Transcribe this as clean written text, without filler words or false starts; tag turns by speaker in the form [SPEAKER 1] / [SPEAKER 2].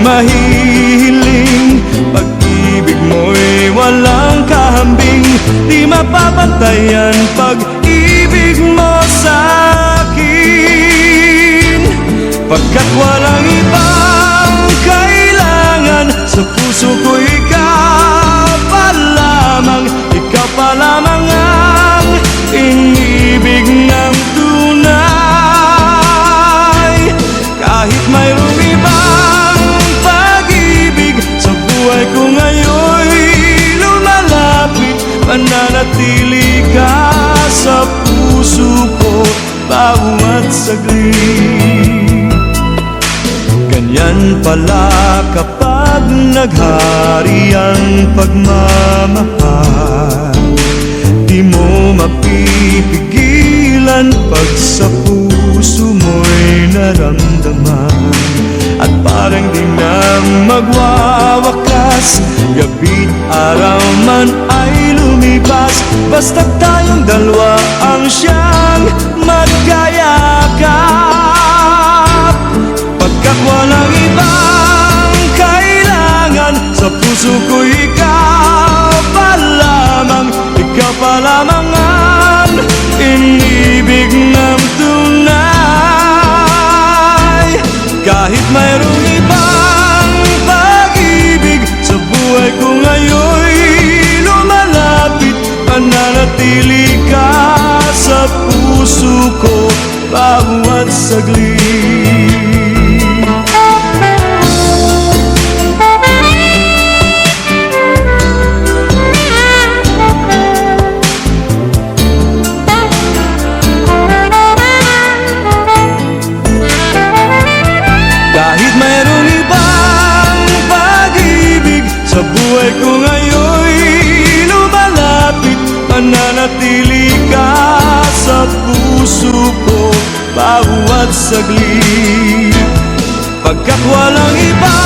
[SPEAKER 1] mahihiling, pag-ibig mo'y walang kahambing. Di mapapantayan pag-ibig mo sa'kin, pagkat walang ibang kailangan. Sa puso ko ikaw pa lamang, ikaw pa lamang ang inibig ng tunay. Kahit mayroong ibang pag-ibig sa buhay ko ngayon'y lumalapit, mananatili ka sa puso ko bawat saglit. Ganyan pala kapag naghari ang pagmamahal, di mo mapipigilan pag sa puso mo'y naramdaman. At parang di na magwawakas, gabi't araw man ay lumipas, basta tayong dalawa ang siyang magkayakap. Pagkat walang ibang kailangan, sa puso ko ikaw pa lamang, ikaw pa lamang ang inibig ng tunay. Kahit mayroong ibang pag-ibig sa buhay ko ngayon'y lumalapit, mananatili ka sa puso ko bawat saglit. Kahit mayroong ibang pag-ibig sa buhay ko ngayon'y lumalapit, mananatili ka sa puso ko bawat saglit, pagkat walang iba